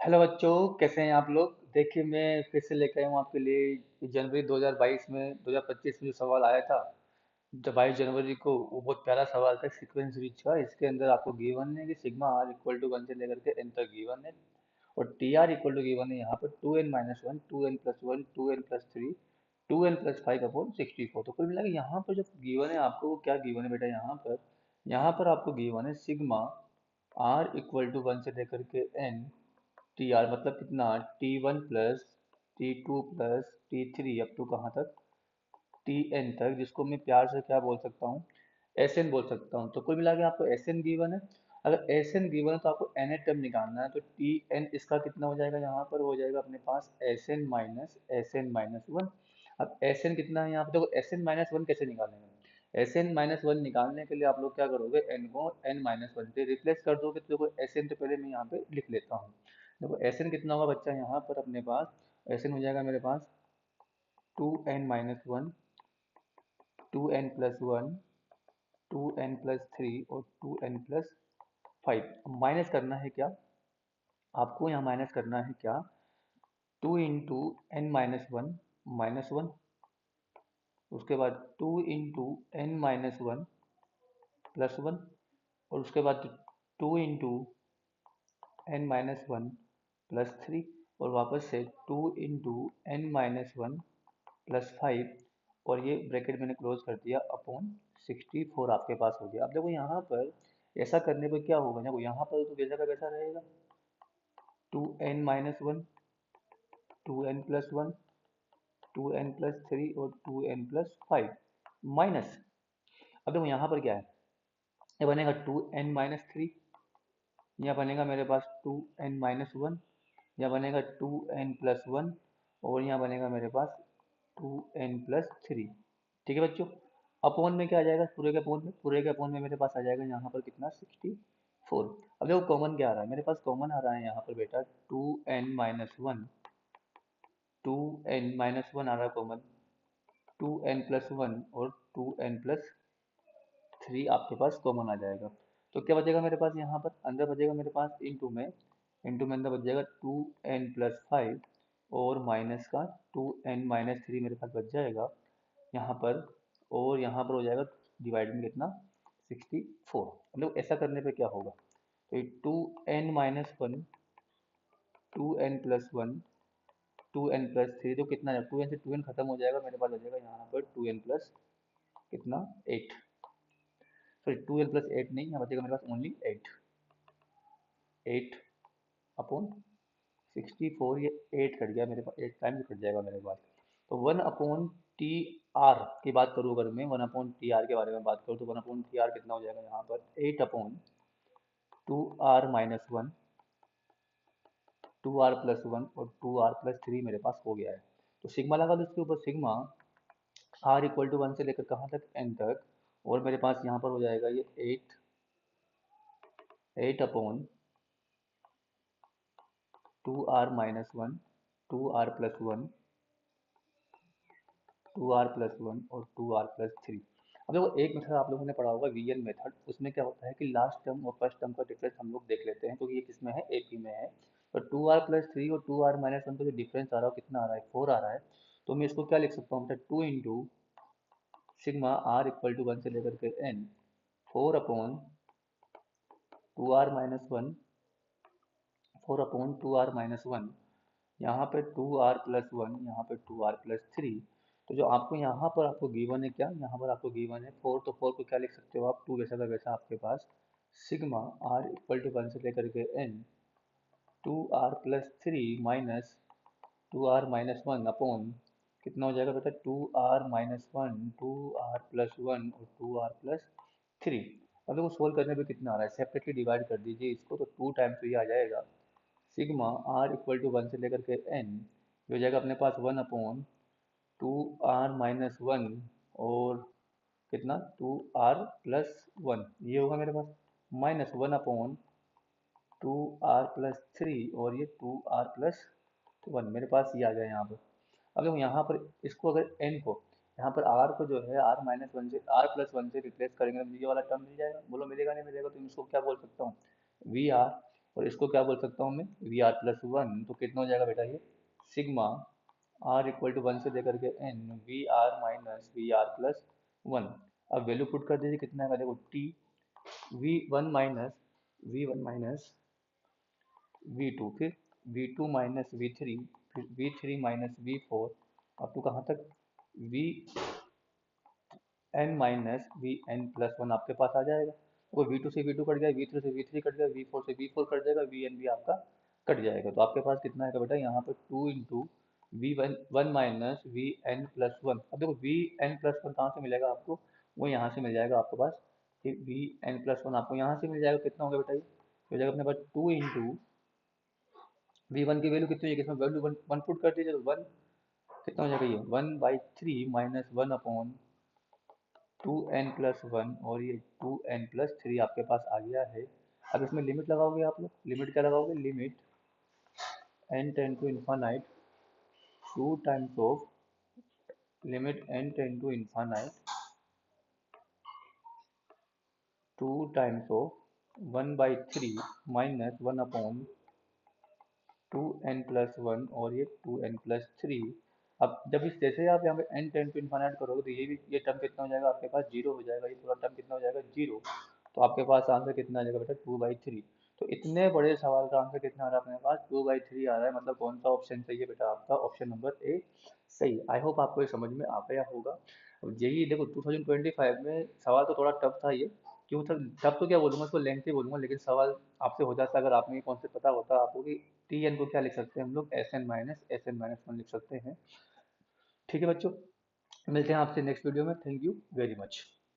Hello बच्चों, कैसे हैं आप लोग। देखिए, मैं फिर से लेकर आया हूँ आपके लिए जनवरी 2022 में 2025 में जो सवाल आया था। जब 22 जनवरी को, वो बहुत प्यारा सवाल था सीक्वेंस स्विच का। इसके अंदर आपको गिवन है कि सिग्मा आर इक्वल टू 1 से लेकर के एन तक गिवन है, और T R equal to given है यहाँ पर 2n-1, 2n+1, 2n+3, 2n+5/64। तो कुल मिला के यहाँ पर जो गिवन है आपको, वो क्या गिवन है बेटा। यहाँ पर आपको गिवन है सिग्मा आर इक्वल टू 1 से लेकर के एन टी आर, मतलब कितना, T1 + T2 + T3 up to कहाँ तक, टी एन तक, जिसको मैं प्यार से क्या बोल सकता हूँ, एस एन बोल सकता हूँ। तो कुल मिला के आपको एस एन गिवन है। अगर एस एन गिवन है तो आपको एन ए टर्म निकालना है। तो टी एन इसका कितना हो जाएगा, यहाँ पर हो जाएगा अपने पास एस एन माइनस वन। अब एस एन कितना है यहाँ पे, देखो एस एन माइनस वन कैसे निकालेंगे। एस एन माइनस वन निकालने के लिए आप लोग क्या करोगे, एन को एन माइनस वन से रिप्लेस कर दोगे। तो देखो एस एन तो पहले मैं यहाँ पे लिख लेता हूँ। देखो एस एन कितना होगा बच्चा, यहाँ पर अपने पास एस एन हो जाएगा मेरे पास 2n-1, 2n+1, 2n+3 और 2n+5। माइनस करना है क्या, आपको यहाँ माइनस करना है क्या, 2 × n-1 -1, उसके बाद 2 × n-1 +1, और उसके बाद 2 × n-1 +3, और वापस से 2 × n-1 +5, और ये ब्रैकेट मैंने क्लोज कर दिया अपॉन 64 आपके पास हो गया। अब देखो यहाँ पर ऐसा करने पर क्या होगा, देखो यहाँ पर तो वैसा का वैसा रहेगा, 2n-1, 2n+1, 2n+3 और 2n+5 माइनस। अब देखो यहाँ पर क्या है, ये बनेगा 2n-3, यहाँ बनेगा मेरे पास 2n-1, यहाँ बनेगा 2n+1, और यहाँ बनेगा मेरे पास 2n+3। ठीक है बच्चों। अपॉन में क्या आ जाएगा, पूरे के अपॉन में मेरे पास आ जाएगा यहाँ पर कितना, 64। अब देखो कॉमन क्या आ रहा है मेरे पास, कॉमन आ रहा है यहाँ पर बेटा 2n-1, 2n-1 आ रहा है कॉमन, 2n+1 और 2n+3 आपके पास कॉमन आ जाएगा। तो क्या बचेगा मेरे पास, यहाँ पर अंदर बचेगा मेरे पास इंटू में अंदर बच जाएगा 2n+5, और माइनस का 2n-3 मेरे पास बच जाएगा यहाँ पर, और यहाँ पर हो जाएगा डिवाइड में कितना, 64। मतलब ऐसा करने पे क्या होगा, तो 2n-1, 2n+1, 2n+3, तो कितना है, 2n से 2n खत्म हो जाएगा, मेरे पास हो जाएगा यहाँ पर 2n प्लस कितना, 8। सॉरी 2n+8 नहीं, यहाँ बचेगा मेरे पास ओनली 8, 8/64। ये 8 कट गया मेरे पास, 8 टाइम कट जाएगा मेरे पास। तो 1/TR की बात करूँ, अगर मैं 1/TR के बारे में बात करूँ, तो 1/TR कितना हो जाएगा यहाँ पर, 8/2R-1, 2R+1 और 2R+3 मेरे पास हो गया है। तो सिग्मा लगा दो इसके ऊपर, सिग्मा R = 1 से लेकर कहाँ तक, n तक, और मेरे पास यहाँ पर हो जाएगा ये 8/2R-1, 2R+1, 2R+1 और 2R+3। अब देखो एक मेथड आप लोगों ने पढ़ा होगा वीएन मेथड, उसमें क्या होता है कि लास्ट टर्म और फर्स्ट टर्म का डिफरेंस हम लोग देख लेते हैं, क्योंकि ये किसमें है, एपी में है। तो 2R+3 और 2R-1 का जो डिफरेंस आ रहा है कितना आ रहा है, 4 आ रहा है। तो मैं इसको क्या लिख सकता हूँ, मतलब 2 × सिग्मा R = 1 से लेकर के n, 4/2R-1, 4/2R-1, यहाँ पे 2R+1, यहाँ पे 2R+3। तो जो आपको यहाँ पर आपको गिवन है क्या, यहाँ पर आपको गिवन है 4, तो 4 को क्या लिख सकते हो आप, 2 वैसा का वैसा आपके पास सिग्मा R = 1 से लेकर के n, 2R+3 minus 2R-1 upon कितना हो जाएगा बेटा, 2R-1, 2R+1 और 2R+3। अब देखो सोल्व करने पे कितना आ रहा है, सेपरेटली डिवाइड कर दीजिए इसको, तो 2 टाइम्स तो ये आ जाएगा सिग्मा R = 1 से लेकर के n, ये हो जाएगा अपने पास 1/2R-1, और कितना, 2R+1, ये होगा मेरे पास, माइनस 1/2R+3, और ये 2R+1 मेरे पास ये आ गया यहाँ पर। अब देखो यहाँ पर इसको अगर n को, यहाँ पर r को जो है R-1 से, R+1 से रिप्लेस करेंगे तो मुझे ये वाला टर्म मिल जाएगा। बोलो मिलेगा नहीं मिलेगा, तो इसको क्या बोल सकता हूँ, वी आर। और इसको क्या बोल सकता हूँ मैं, वी आर प्लस वन। तो कितना हो जाएगा बेटा ये, sigma R equal to one से लेकर के N V R minus V R plus one. अब वैल्यू पुट कर दीजिए, कितना आएगा देखो, T V one minus V two, फिर V two minus V three, फिर V three minus V four, up to कहाँ तक, V N minus V N plus one आपके पास आ जाएगा। वो वी टू से वी टू कट जाएगा, वी थ्री से वी थ्री कट जाएगा, वी फोर से वी फोर कट जाएगा, वी एन भी आपका कट जाएगा। तो आपके पास कितना आएगा बेटा, यहाँ पर two into V one one minus V N plus one. अब देखो वी एन प्लस वन कहाँ से मिलेगा आपको, वो यहाँ से मिल जाएगा आपके पास, वी एन प्लस वन आपको यहाँ से मिल जाएगा। कितना होगा बेटा, ये हो जाएगा अपने पास टू इंटू वी वन की वैल्यू कितनी है, इसमें वैल्यू वन वन पुट कर दीजिए, तो वन कितना हो जाएगा, ये one by three minus one upon two N plus one, और ये टू एन प्लस थ्री आपके पास आ गया है। अब इसमें लिमिट लगाओगे आप लोग, लिमिट क्या लगाओगे, limit N tends to infinite two times of, limit N tends to infinite two times of one by three minus one upon two N plus one, और ये टू एन प्लस थ्री। अब जब इस जैसे आप यहाँ पे एन टेन टू इन्फानाइट करोगे तो ये भी, ये टर्म कितना हो जाएगा आपके पास, जीरो हो जाएगा, ये पूरा टर्म कितना हो जाएगा, जीरो। तो आपके पास आंसर कितना आ जाएगा बेटा, टू बाई थ्री। तो इतने बड़े सवाल का आंसर कितना आ रहा है अपने पास, टू बाई थ्री आ रहा है। मतलब कौन सा ऑप्शन सही है बेटा, आपका ऑप्शन नंबर ए सही। आई होप आपको ये समझ में आ गया होगा। अब यही देखो 2025 में सवाल तो थोड़ा टफ था ये, क्यों था टफ तो क्या बोलूँगा, उसको लेंथी बोलूँगा, लेकिन सवाल आपसे हो जाता अगर आपने ये कॉन्सेप्ट पता होता आपको कि टी एन को क्या लिख सकते हैं हम लोग, एस एन माइनस वन लिख सकते हैं। ठीक है बच्चों, मिलते हैं आपसे नेक्स्ट वीडियो में, थैंक यू वेरी मच।